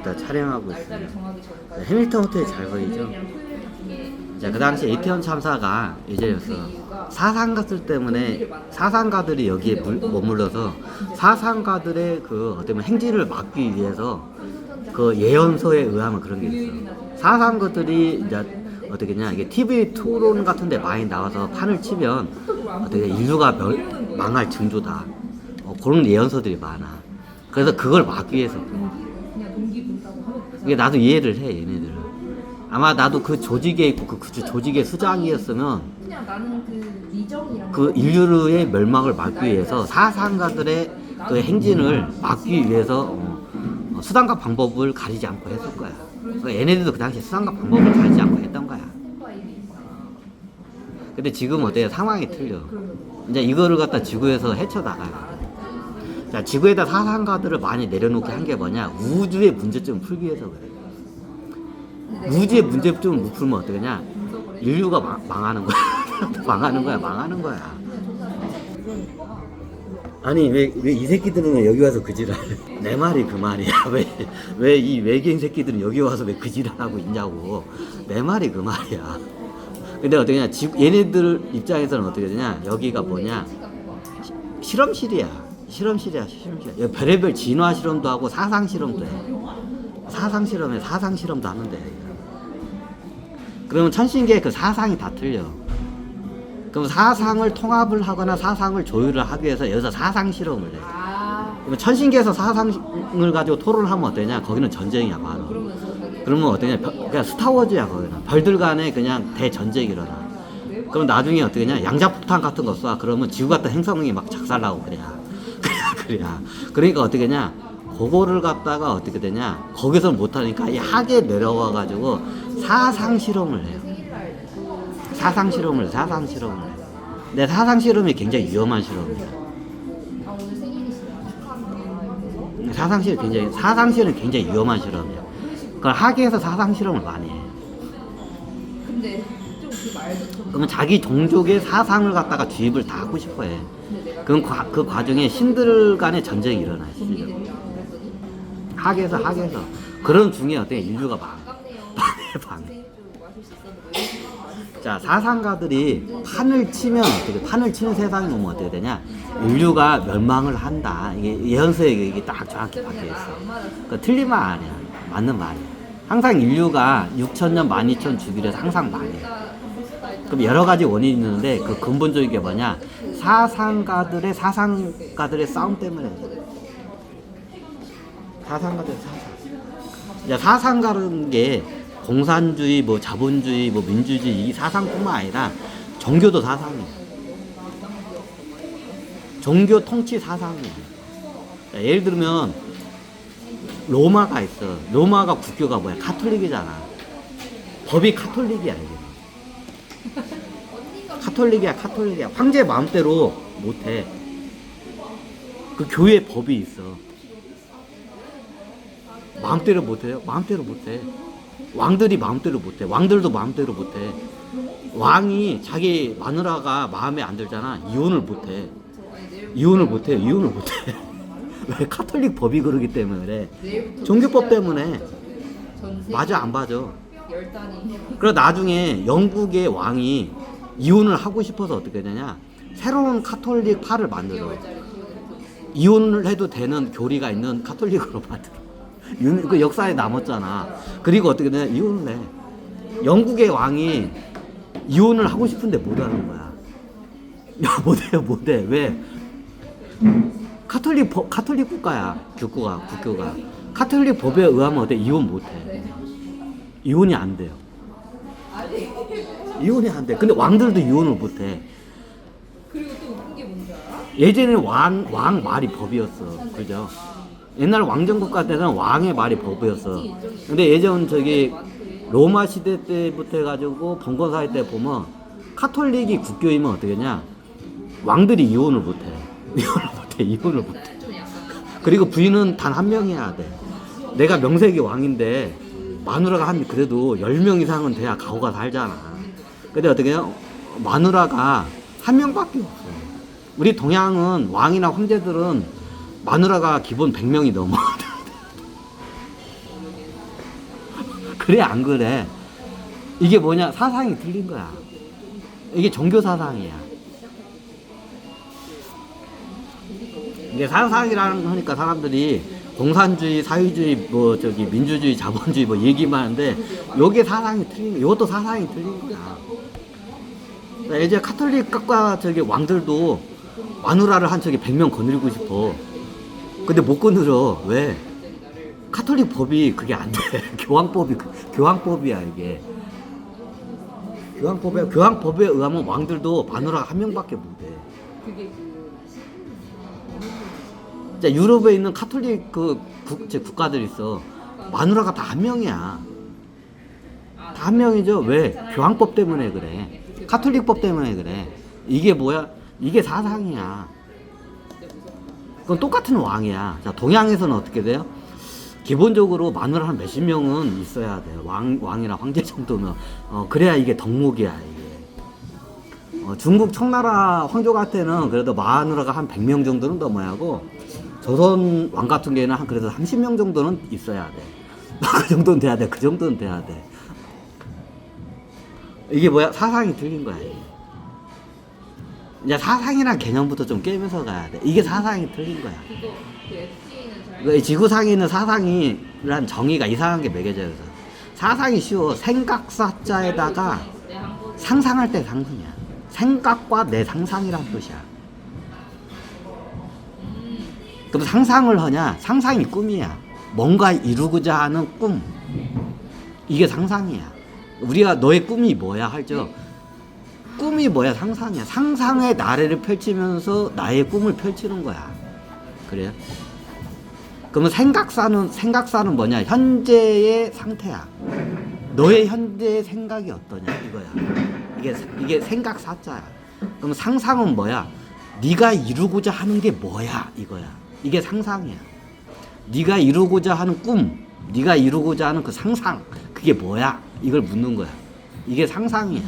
여기다 촬영하고 있어요. 해밀턴 호텔이 잘 보이죠? 자, 그 당시 이태원 참사가 예전이었어. 사상가들 때문에 사상가들이 여기에 머물러서 사상가들의 그 어떻게 보면 행진을 막기 위해서 그 예언서에 의하면 그런 게 있어. 사상가들이 이제 어떻게냐, 이게 TV 토론 같은 데 많이 나와서 판을 치면 어떻게 인류가 망할 징조다. 그런 예언서들이 많아. 그래서 그걸 막기 위해서. 이게 나도 이해를 해, 얘네들은. 아마 나도 그 조직에 있고 그 조직의 수장이었으면 그 인류의 멸망을 막기 위해서 사상가들의 그 행진을 막기 위해서 수단과 방법을 가리지 않고 했을 거야. 그러니까 얘네들도 그 당시에 수단과 방법을 가리지 않고 했던 거야. 근데 지금 어때요? 상황이 틀려. 이제 이거를 갖다 지구에서 헤쳐나가요. 자, 지구에다 사상가들을 많이 내려놓게 한 게 뭐냐? 우주의 문제점을 풀기 위해서 그래. 우주의 문제점을 못 풀면 어떡하냐? 인류가 망하는 거야. 망하는 거야. 아니, 왜 이 새끼들은 여기 와서 그지랄? 내 말이 그 말이야. 왜 이 외계인 새끼들은 여기 와서 왜 그지랄하고 있냐고. 내 말이 그 말이야. 근데 어떡하냐? 얘네들 입장에서는 어떻게 되냐? 여기가 뭐냐? 실험실이야. 여기 별의별 진화 실험도 하고 사상 실험도 해. 사상 실험도 하는데. 그러면 천신계의 그 사상이 다 틀려. 그럼 사상을 통합을 하거나 사상을 조율을 하기 위해서 여기서 사상 실험을 해. 그러면 천신계에서 사상을 가지고 토론을 하면 어떠냐? 거기는 전쟁이야, 바로. 그러면 어떠냐? 그냥 스타워즈야, 거기는. 별들 간에 그냥 대전쟁이 일어나. 그럼 나중에 어떻게 냐 양자폭탄 같은 거 쏴. 그러면 지구 같은 행성이 막 작살나고 그래. 그러니까 어떻게 하냐? 그거를 갖다가 어떻게 되냐? 거기서 못하니까 이 학에 내려와 가지고 사상 실험을 해요. 사상 실험을 해. 근데 사상 실험이 굉장히 위험한 실험이야. 사상 실험이 굉장히 위험한 실험이야. 그걸 학에서 사상 실험을 많이 해. 그러면 자기 종족의 사상을 갖다가 주입을 다 하고 싶어 해. 그럼 그 과정에 신들 간의 전쟁이 일어나요, 실제로. 학에서. 그런 중에 어때? 인류가 방해. 자, 사상가들이 판을 치면 판을 치는 세상이 오면 어떻게 되냐? 인류가 멸망을 한다. 이게 예언서에 이게 딱 정확히 박혀 있어. 그러니까 틀린 말 아니야. 맞는 말이야. 항상 인류가 6,000년, 12,000 주기로 항상 망해. 그럼 여러 가지 원인이 있는데 그 근본적인 게 뭐냐? 사상가들의 싸움 때문에. 사상가라는 게 공산주의, 뭐 자본주의, 뭐 민주주의 이 사상뿐만 아니라 종교도 사상이에요. 종교 통치 사상이에요. 예를 들면 로마가 있어. 로마가 국교가 뭐야? 가톨릭이잖아. 법이 가톨릭이야, 이게. 가톨릭이야. 황제 마음대로 못해. 그 교회 법이 있어. 마음대로 못해요? 마음대로 못해. 왕들이 마음대로 못해. 왕들도 마음대로 못해. 왕이 자기 마누라가 마음에 안 들잖아. 이혼을 못해. 왜? 카톨릭 법이 그러기 때문에 그래. 종교법 때문에. 맞아, 안 맞아. 그래 나중에 영국의 왕이 이혼을 하고 싶어서 어떻게 되냐? 새로운 카톨릭 파를 만들어. 이혼을 해도 되는 교리가 있는 카톨릭으로 만들어. 그 역사에 남았잖아. 그리고 어떻게 되냐? 이혼을 해. 영국의 왕이 이혼을 하고 싶은데 못 하는 거야. 못해. 왜? 카톨릭 국가야. 국교가. 카톨릭 법에 의하면 어때? 이혼 못 해. 이혼이 안 돼요. 근데 왕들도 이혼을 못 해. 그리고 또 웃긴 게 뭔지 알아? 예전에는 왕 말이 법이었어. 그죠? 옛날 왕정국가 때는 왕의 말이 법이었어. 근데 예전 로마 시대 때부터 해가지고 봉건사회 때 보면 카톨릭이 국교이면 어떻게 하냐? 왕들이 이혼을 못 해. 그리고 부인은 단 한 명이어야 돼. 내가 명색이 왕인데 마누라가 그래도 10명 이상은 돼야 가오가 살잖아. 근데 어떻게 해요? 마누라가 한 명밖에 없어. 우리 동양은 왕이나 황제들은 마누라가 기본 100명이 넘어. 그래 안 그래? 이게 뭐냐? 사상이 틀린 거야. 이게 종교 사상이야. 이게 사상이라는 하니까 사람들이 공산주의, 사회주의, 뭐 저기 민주주의, 자본주의 뭐 얘기만 하는데 요게 사상이 틀린 거야. 이것도 사상이 틀린 거야. 이제 카톨릭과 저기 왕들도 마누라를 한 저기 100명 거느리고 싶어. 근데 못 거느려. 왜? 카톨릭 법이 그게 안 돼. 교황법이야 이게. 교황법에 의하면 왕들도 마누라가 한 명밖에 못 해. 그게 자, 유럽에 있는 카톨릭 국가들 있어. 마누라가 다 한 명이야. 다 한 명이죠. 왜? 교황법 때문에 그래. 카톨릭법 때문에 그래. 이게 뭐야? 이게 사상이야. 그건 똑같은 왕이야. 자, 동양에서는 어떻게 돼요? 기본적으로 마누라 한 몇십 명은 있어야 돼. 왕이나 황제 정도는. 그래야 이게 덕목이야, 이게. 중국 청나라 황조가 때는 그래도 마누라가 한 100명 정도는 넘어야 하고, 조선 왕 같은 경우에는 한 그래도 30명 정도는 있어야 돼. 그 정도는 돼야 돼. 그 정도는 돼야 돼. 이게 뭐야? 사상이 틀린 거야, 이게. 이제 사상이란 개념부터 좀 깨면서 가야 돼. 이게 사상이 틀린 거야. 그거 그 FTA는 잘 이 지구상에 있는 사상이란 정의가 이상한 게 매겨져요. 사상이 쉬워. 생각사자에다가 상상할 때 상상이야. 생각과 내 상상이란 뜻이야. 그럼 상상을 하냐? 상상이 꿈이야. 뭔가 이루고자 하는 꿈. 이게 상상이야. 우리가 너의 꿈이 뭐야 할죠. 꿈이 뭐야? 상상이야. 상상의 나래를 펼치면서 나의 꿈을 펼치는 거야. 그래요? 그러면 생각사는 뭐냐? 현재의 상태야. 너의 현재의 생각이 어떠냐? 이거야. 이게 생각사자야. 그럼 상상은 뭐야? 네가 이루고자 하는 게 뭐야? 이거야. 이게 상상이야. 네가 이루고자 하는 꿈, 네가 이루고자 하는 그 상상, 그게 뭐야? 이걸 묻는 거야. 이게 상상이야.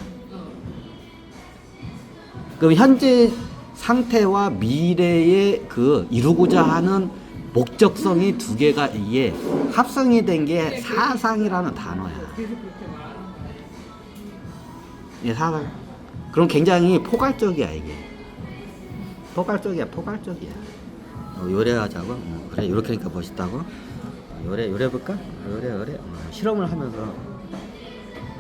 그럼 현재 상태와 미래의 그 이루고자 하는 목적성이 두 개가 이게 합성이 된 게 사상이라는 단어야. 계속 그렇게 말하는 거야. 예, 사상. 그럼 굉장히 포괄적이야 이게. 포괄적이야. 요래하자고. 그래, 요렇게 하니까 멋있다고. 요래 볼까? 요래. 실험을 하면서